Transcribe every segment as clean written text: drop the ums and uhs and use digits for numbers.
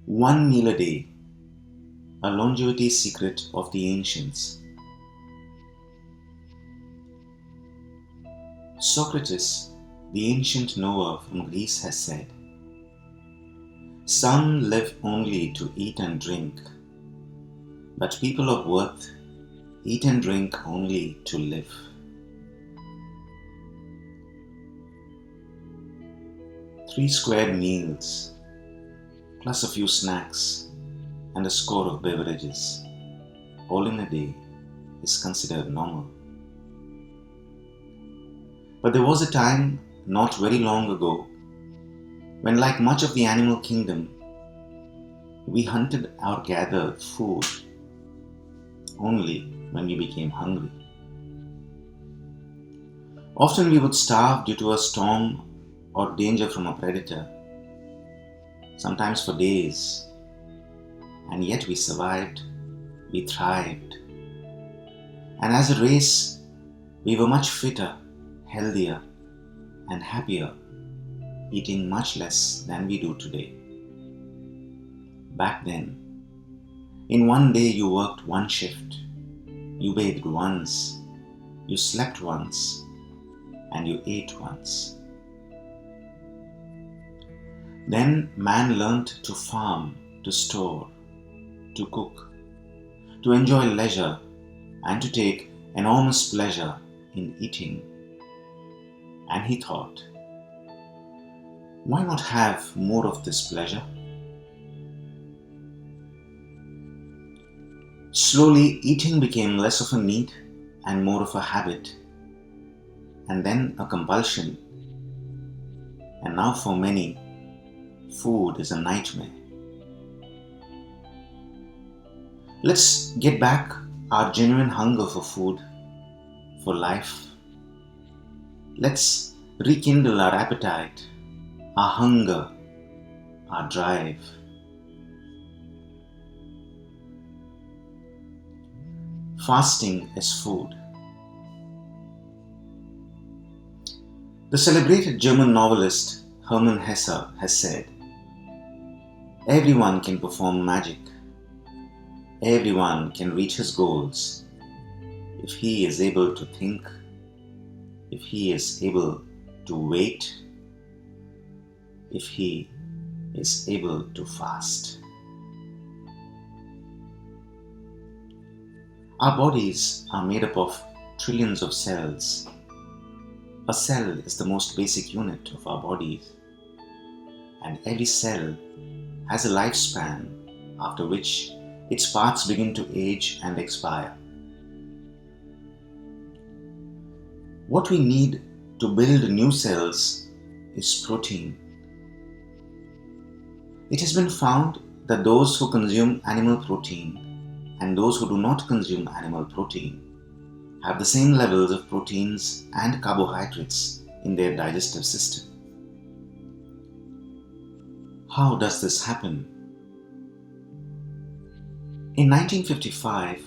One meal a day, a longevity secret of the ancients. Socrates, the ancient knower from Greece, has said, "Some live only to eat and drink, but people of worth eat and drink only to live." Three square meals, plus a few snacks and a score of beverages, all in a day, is considered normal. But there was a time not very long ago when, like much of the animal kingdom, we hunted or gathered food only when we became hungry. Often we would starve due to a storm or danger from a predator, sometimes for days, and yet we survived, we thrived, and as a race we were much fitter, healthier, and happier, eating much less than we do today. Back then, in one day you worked one shift, you bathed once, you slept once, and you ate once. Then man learnt to farm, to store, to cook, to enjoy leisure, and to take enormous pleasure in eating. And he thought, why not have more of this pleasure? Slowly, eating became less of a need and more of a habit, and then a compulsion. And now for many, food is a nightmare. Let's get back our genuine hunger for food, for life. Let's rekindle our appetite, our hunger, our drive. Fasting is food. The celebrated German novelist Hermann Hesse has said, "Everyone can perform magic. Everyone can reach his goals if he is able to think, if he is able to wait, if he is able to fast." Our bodies are made up of trillions of cells. A cell is the most basic unit of our bodies, and every cell has a lifespan after which its parts begin to age and expire. What we need to build new cells is protein. It has been found that those who consume animal protein and those who do not consume animal protein have the same levels of proteins and carbohydrates in their digestive system. How does this happen? In 1955,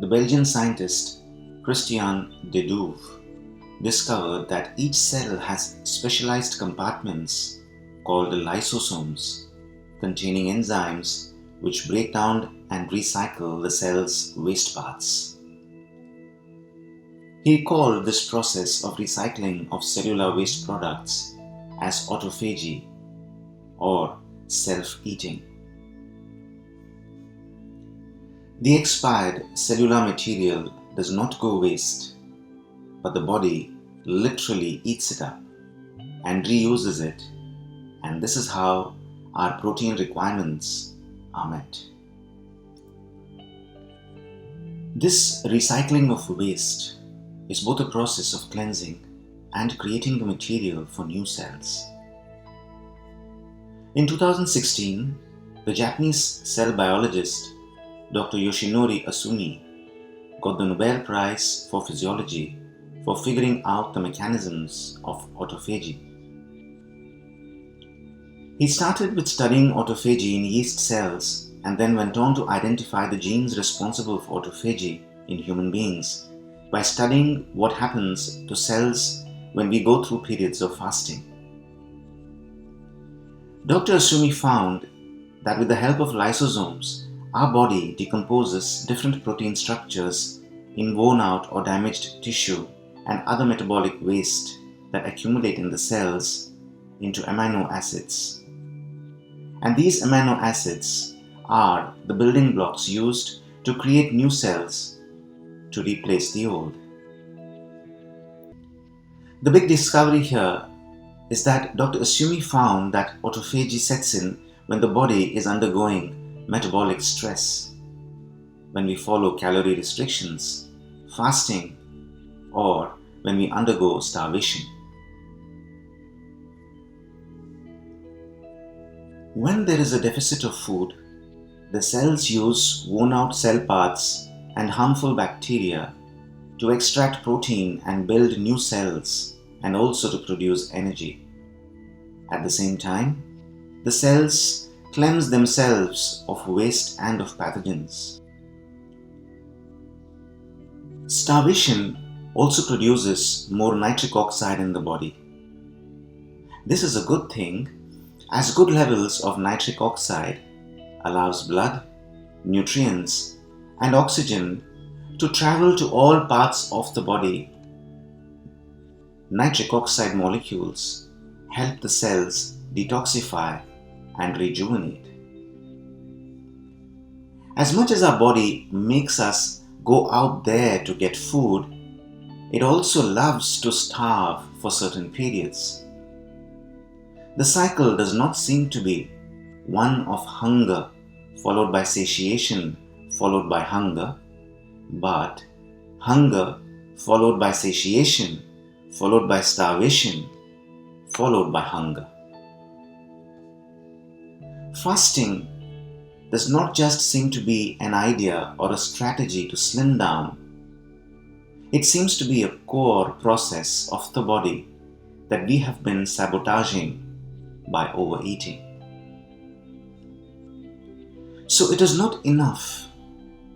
the Belgian scientist Christian de Duve discovered that each cell has specialized compartments called lysosomes containing enzymes which break down and recycle the cell's waste parts. He called this process of recycling of cellular waste products as autophagy, or self-eating. The expired cellular material does not go waste, but the body literally eats it up and reuses it, and this is how our protein requirements are met. This recycling of waste is both a process of cleansing and creating the material for new cells. In 2016, the Japanese cell biologist Dr. Yoshinori Asuni got the Nobel Prize for Physiology for figuring out the mechanisms of autophagy. He started with studying autophagy in yeast cells and then went on to identify the genes responsible for autophagy in human beings by studying what happens to cells when we go through periods of fasting. Dr. Asumi found that with the help of lysosomes, our body decomposes different protein structures in worn out or damaged tissue and other metabolic waste that accumulate in the cells into amino acids. And these amino acids are the building blocks used to create new cells to replace the old. The big discovery here is that Dr. Asumi found that autophagy sets in when the body is undergoing metabolic stress, when we follow calorie restrictions, fasting, or when we undergo starvation. When there is a deficit of food, the cells use worn-out cell parts and harmful bacteria to extract protein and build new cells, and also to produce energy. At the same time, the cells cleanse themselves of waste and of pathogens. Starvation also produces more nitric oxide in the body. This is a good thing, as good levels of nitric oxide allows blood, nutrients, and oxygen to travel to all parts of the body. Nitric oxide molecules help the cells detoxify and rejuvenate. As much as our body makes us go out there to get food, it also loves to starve for certain periods. The cycle does not seem to be one of hunger followed by satiation followed by hunger, but hunger followed by satiation followed by starvation followed by hunger. Fasting does not just seem to be an idea or a strategy to slim down. It seems to be a core process of the body that we have been sabotaging by overeating. So it is not enough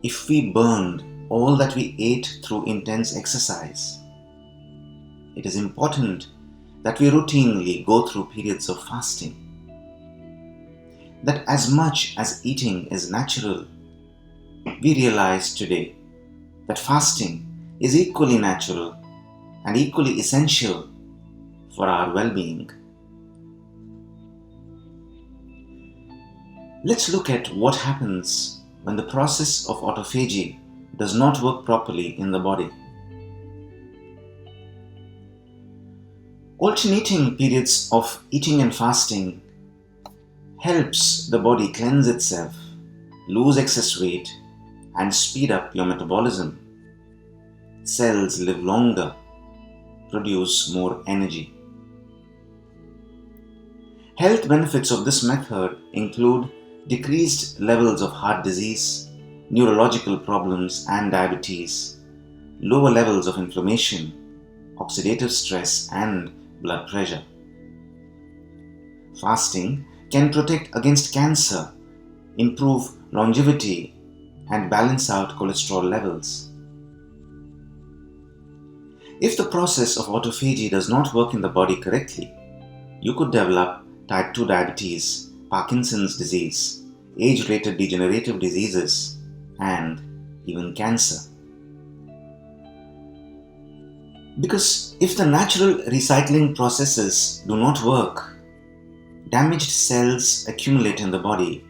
if we burned all that we ate through intense exercise. It is important that we routinely go through periods of fasting. That as much as eating is natural, we realize today that fasting is equally natural and equally essential for our well-being. Let's look at what happens when the process of autophagy does not work properly in the body. Alternating periods of eating and fasting helps the body cleanse itself, lose excess weight, and speed up your metabolism. Cells live longer, produce more energy. Health benefits of this method include decreased levels of heart disease, neurological problems and diabetes, lower levels of inflammation, oxidative stress, and blood pressure. Fasting can protect against cancer, improve longevity, and balance out cholesterol levels. If the process of autophagy does not work in the body correctly, you could develop type 2 diabetes, Parkinson's disease, age-related degenerative diseases, and even cancer. Because if the natural recycling processes do not work, damaged cells accumulate in the body,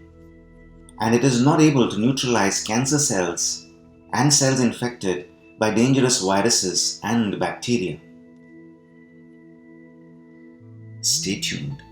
and it is not able to neutralize cancer cells and cells infected by dangerous viruses and bacteria. Stay tuned.